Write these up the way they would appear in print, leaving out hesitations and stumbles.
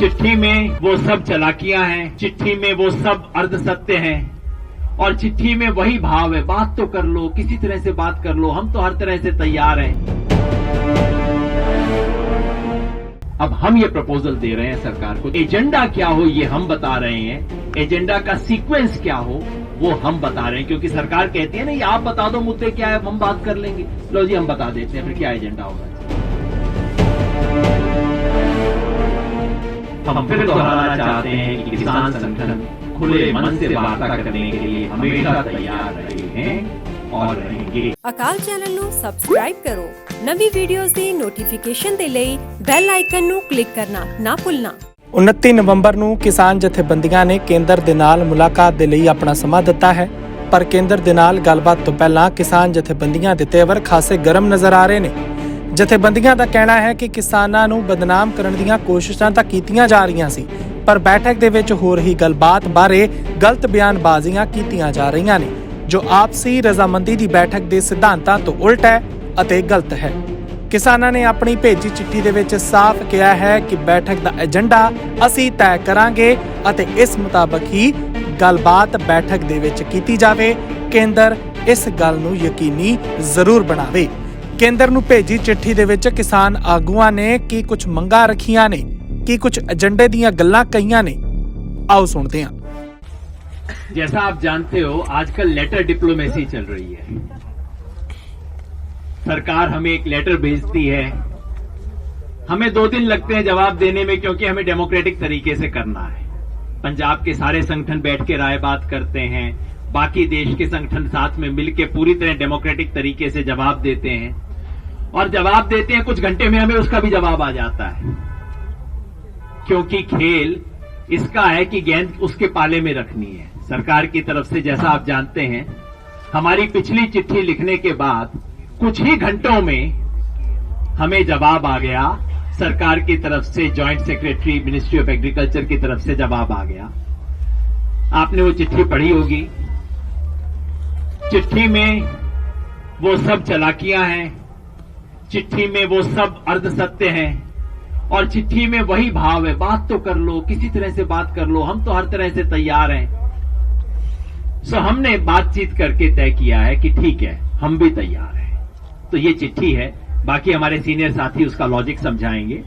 चिट्ठी में वो सब चालाकियां हैं, चिट्ठी में वो सब अर्ध सत्य हैं और चिट्ठी में वही भाव है, बात तो कर लो, किसी तरह से बात कर लो, हम तो हर तरह से तैयार हैं। अब हम ये प्रपोजल दे रहे हैं सरकार को, एजेंडा क्या हो ये हम बता रहे हैं, एजेंडा का सीक्वेंस क्या हो वो हम बता रहे हैं, क्योंकि सरकार कहती है ना, ये आप बता दो मुद्दे क्या है, हम बात कर लेंगे। लो जी, हम बता देते हैं फिर क्या एजेंडा होगा। हम फिर दोहराना चाहते हैं कि किसान संगठन खुले मन से वार्ता करने के लिए हमेशा तैयार रहे हैं और रहेंगे। ਅਕਾਲ ਚੈਨਲ ਨੂੰ ਸਬਸਕ੍ਰਾਈਬ ਕਰੋ। ਨਵੀਂ ਵੀਡੀਓਜ਼ ਦੀ ਨੋਟੀਫਿਕੇਸ਼ਨ ਦੇ ਲਈ ਬੈਲ ਆਈਕਨ ਨੂੰ ਕਲਿੱਕ ਕਰਨਾ ਨਾ ਭੁੱਲਣਾ। 29 ਨਵੰਬਰ ਨੂੰ ਕਿਸਾਨ ਜਥੇਬੰਦੀਆਂ ਨੇ ਕੇਂਦਰ ਦੇ ਨਾਲ ਮੁਲਾਕਾਤ ਦੇ ਲਈ ਆਪਣਾ ਸਮਾਂ ਦਿੱਤਾ ਹੈ, ਪਰ ਕੇਂਦਰ ਦੇ ਨਾਲ ਗੱਲਬਾਤ ਤੋਂ ਪਹਿਲਾਂ ਕਿਸਾਨ ਜਥੇਬੰਦੀਆਂ ਦੇ ਤੇਵਰ ਖਾਸੇ ਗਰਮ ਨਜ਼ਰ ਆ ਰਹੇ ਨੇ। ਜਥੇਬੰਦੀਆਂ ਦਾ ਕਹਿਣਾ ਹੈ ਕਿ ਕਿਸਾਨਾਂ ਨੂੰ ਬਦਨਾਮ ਕਰਨ ਦੀਆਂ ਕੋਸ਼ਿਸ਼ਾਂ ਤਾਂ ਕੀਤੀਆਂ ਜਾ ਰਹੀਆਂ ਸੀ, ਪਰ ਬੈਠਕ ਦੇ ਵਿੱਚ ਹੋ ਰਹੀ ਗੱਲਬਾਤ ਬਾਰੇ ਗਲਤ ਬਿਆਨਬਾਜ਼ੀਆਂ ਕੀਤੀਆਂ ਜਾ ਰਹੀਆਂ ਨੇ, ਜੋ ਆਪਸੀ ਰਜ਼ਾਮੰਦੀ ਦੀ ਬੈਠਕ ਦੇ ਸਿਧਾਂਤਾਂ ਤੋਂ ਉਲਟ ਹੈ ਅਤੇ ਗਲਤ ਹੈ। ਕਿਸਾਨਾਂ ਨੇ ਆਪਣੀ ਭੇਜੀ ਚਿੱਠੀ ਦੇ ਵਿੱਚ ਸਾਫ਼ ਕਿਹਾ ਹੈ ਕਿ ਬੈਠਕ ਦਾ ਏਜੰਡਾ ਅਸੀਂ ਤੈਅ ਕਰਾਂਗੇ ਅਤੇ ਇਸ ਮੁਤਾਬਕ ਹੀ ਗੱਲਬਾਤ ਬੈਠਕ ਦੇ ਵਿੱਚ ਕੀਤੀ ਜਾਵੇ। ਕੇਂਦਰ ਇਸ ਗੱਲ ਨੂੰ ਯਕੀਨੀ ਜ਼ਰੂਰ ਬਣਾਵੇ। ਕੇਂਦਰ ਨੂੰ ਭੇਜੀ ਚਿੱਠੀ ਦੇ ਵਿੱਚ ਕਿਸਾਨ ਆਗੂਆਂ ਨੇ ਕੀ ਕੁਝ ਮੰਗਾਂ ਰੱਖੀਆਂ ਨੇ, ਕੀ ਕੁਝ ਏਜੰਡੇ ਦੀਆਂ ਗੱਲਾਂ ਕਹੀਆਂ ਨੇ, आओ सुनते हैं। जैसा आप जानते हो, आजकल लेटर डिप्लोमेसी चल रही है। सरकार हमें एक लेटर भेजती है, हमें 2 दिन लगते हैं जवाब देने में, क्योंकि हमें डेमोक्रेटिक तरीके से करना है। पंजाब के सारे संगठन बैठ के राय बात करते हैं, बाकी देश के संगठन साथ में मिलकर पूरी तरह डेमोक्रेटिक तरीके से जवाब देते हैं, और जवाब देते हैं कुछ घंटे में हमें उसका भी जवाब आ जाता है, क्योंकि खेल इसका है कि गेंद उसके पाले में रखनी है। सरकार की तरफ से, जैसा आप जानते हैं, हमारी पिछली चिट्ठी लिखने के बाद कुछ ही घंटों में हमें जवाब आ गया। सरकार की तरफ से joint secretary ministry of agriculture की तरफ से जवाब आ गया। आपने वो चिट्ठी पढ़ी होगी। चिट्ठी में वो सब चालाकियां हैं, चिट्ठी में वो सब अर्ध सत्य हैं और चिट्ठी में वही भाव है, बात तो कर लो, किसी तरह से बात कर लो, हम तो हर तरह से तैयार हैं। सो हमने बातचीत करके तय किया है कि ठीक है, हम भी तैयार हैं। तो ये चिट्ठी है, बाकी हमारे सीनियर साथी उसका लॉजिक समझाएंगे।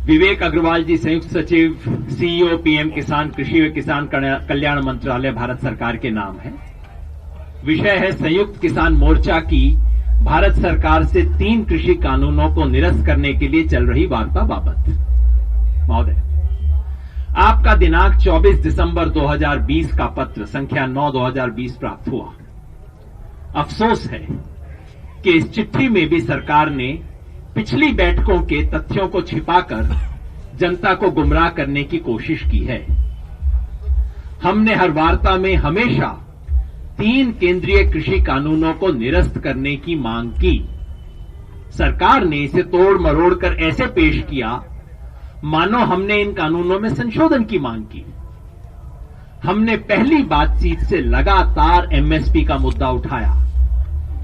विवेक अग्रवाल जी संयुक्त सचिव, सीईओ, पीएम किसान, कृषि व किसान कल्याण मंत्रालय, भारत सरकार के नाम है। विषय है संयुक्त किसान मोर्चा की भारत सरकार से 3 कृषि कानूनों को निरस्त करने के लिए चल रही वार्ता बाबत। महोदय, आपका दिनांक 24 दिसंबर 2020 का पत्र संख्या 9/2020 प्राप्त हुआ। अफसोस है कि इस चिट्ठी में भी सरकार ने पिछली बैठकों के तथ्यों को छिपाकर जनता को गुमराह करने की कोशिश की है। हमने हर वार्ता में हमेशा 3 केंद्रीय कृषि कानूनों को निरस्त करने की मांग की। सरकार ने इसे तोड़ मरोड़ कर ऐसे पेश किया मानो हमने इन कानूनों में संशोधन की मांग की। हमने पहली बातचीत से लगातार एमएसपी का मुद्दा उठाया,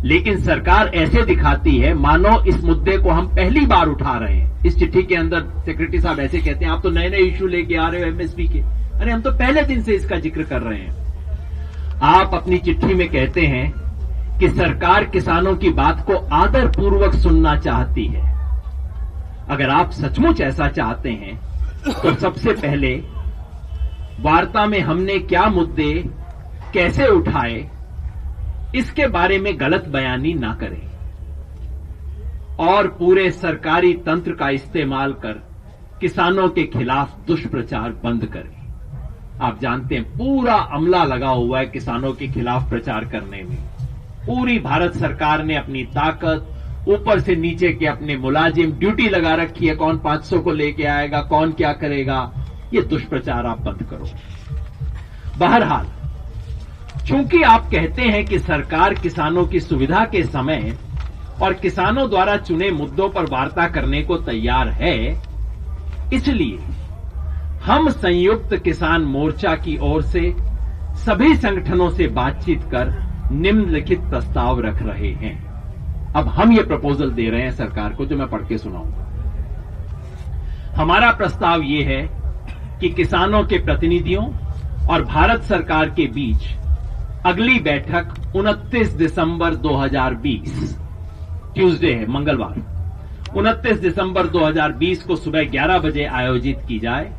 लेकिन सरकार ऐसे दिखाती है मानो इस मुद्दे को हम पहली बार उठा रहे हैं। इस चिट्ठी के अंदर सेक्रेटरी साहब ऐसे कहते हैं, आप तो नए नए इश्यू लेके आ रहे हो एमएसपी के। अरे हम तो पहले दिन से इसका जिक्र कर रहे हैं। आप अपनी चिट्ठी में कहते हैं कि सरकार किसानों की बात को आदरपूर्वक सुनना चाहती है। अगर आप सचमुच ऐसा चाहते हैं तो सबसे पहले वार्ता में हमने क्या मुद्दे कैसे उठाए इसके बारे में गलत बयानी ना करें और पूरे सरकारी तंत्र का इस्तेमाल कर किसानों के खिलाफ दुष्प्रचार बंद करें। आप जानते हैं पूरा अमला लगा हुआ है किसानों के खिलाफ प्रचार करने में। पूरी भारत सरकार ने अपनी ताकत, ऊपर से नीचे के अपने मुलाजिम, ड्यूटी लगा रखी है, कौन 500 को लेके आएगा, कौन क्या करेगा। ये दुष्प्रचार आप बंद करो। बहरहाल, चूंकि आप कहते हैं कि सरकार किसानों की सुविधा के समय और किसानों द्वारा चुने मुद्दों पर वार्ता करने को तैयार है, इसलिए हम संयुक्त किसान मोर्चा की ओर से सभी संगठनों से बातचीत कर निम्नलिखित प्रस्ताव रख रहे हैं। अब हम ये प्रपोजल दे रहे हैं सरकार को, जो मैं पढ़ के सुनाऊंगा। हमारा प्रस्ताव ये है कि किसानों के प्रतिनिधियों और भारत सरकार के बीच अगली बैठक 29 दिसंबर 2020 ट्यूसडे है, मंगलवार 29 दिसंबर 2020 को सुबह 11 बजे आयोजित की जाए।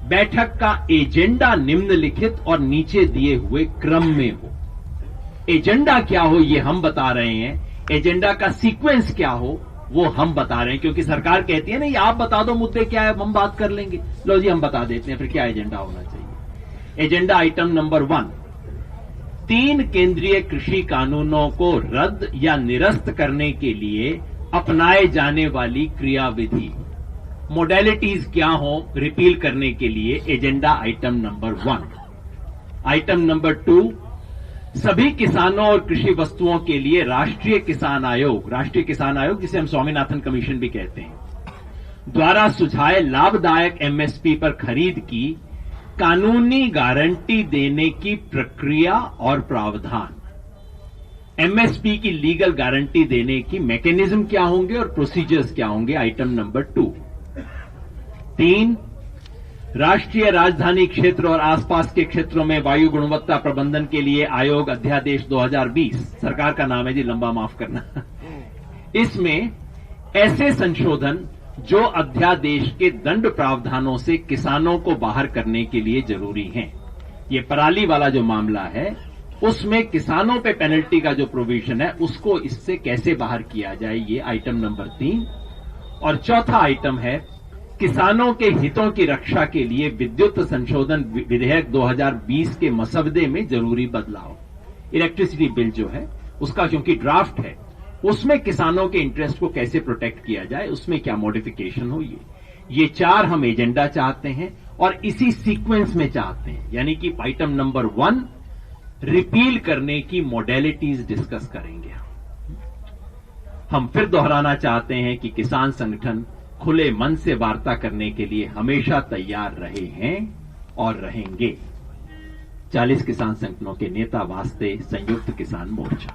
बैठक का एजेंडा निम्नलिखित और नीचे दिए हुए क्रम में हो। एजेंडा क्या हो ये हम बता रहे हैं, एजेंडा का सीक्वेंस क्या हो वो हम बता रहे हैं, क्योंकि सरकार कहती है नहीं आप बता दो मुद्दे क्या है हम बात कर लेंगे। लो जी हम बता देते हैं फिर क्या एजेंडा होना चाहिए। एजेंडा आइटम नंबर 1, 3 केंद्रीय कृषि कानूनों को रद्द या निरस्त करने के लिए अपनाए जाने वाली क्रियाविधि, मोडेलिटीज क्या हो रिपील करने के लिए, agenda item number 1। Item number 2, सभी किसानों और कृषि वस्तुओं के लिए राष्ट्रीय किसान आयोग जिसे हम स्वामीनाथन कमीशन भी कहते हैं, द्वारा सुझाए लाभदायक एमएसपी पर खरीद की कानूनी गारंटी देने की प्रक्रिया और प्रावधान। एमएसपी की लीगल गारंटी देने की मैकेनिज्म क्या होंगे और प्रोसीजर्स क्या होंगे, आइटम नंबर 2। 3, राष्ट्रीय राजधानी क्षेत्र और आसपास के क्षेत्रों में वायु गुणवत्ता प्रबंधन के लिए आयोग अध्यादेश 2020, सरकार का नाम है जी, लंबा माफ करना। इसमें ऐसे संशोधन जो अध्यादेश के दंड प्रावधानों से किसानों को बाहर करने के लिए जरूरी हैं। ये पराली वाला जो मामला है उसमें किसानों पे पेनल्टी का जो प्रोविजन है उसको इससे कैसे बाहर किया जाए, ये आइटम नंबर 3। और चौथा आइटम है किसानों के हितों की रक्षा के लिए विद्युत संशोधन विधेयक 2020 के मसवदे में जरूरी बदलाव। इलेक्ट्रिसिटी बिल जो है उसका क्योंकि ड्राफ्ट है उसमें किसानों के इंटरेस्ट को कैसे प्रोटेक्ट किया जाए, उसमें क्या मॉडिफिकेशन हो, ये 4 हम एजेंडा चाहते हैं और इसी सीक्वेंस में चाहते हैं। यानी कि आइटम नंबर 1 रिपील करने की मॉडेलिटीज डिस्कस करेंगे। हम फिर दोहराना चाहते हैं कि किसान संगठन खुले मन से वार्ता करने के लिए हमेशा तैयार रहे हैं और रहेंगे। 40 किसान संगठनों के नेता वास्ते संयुक्त किसान मोर्चा।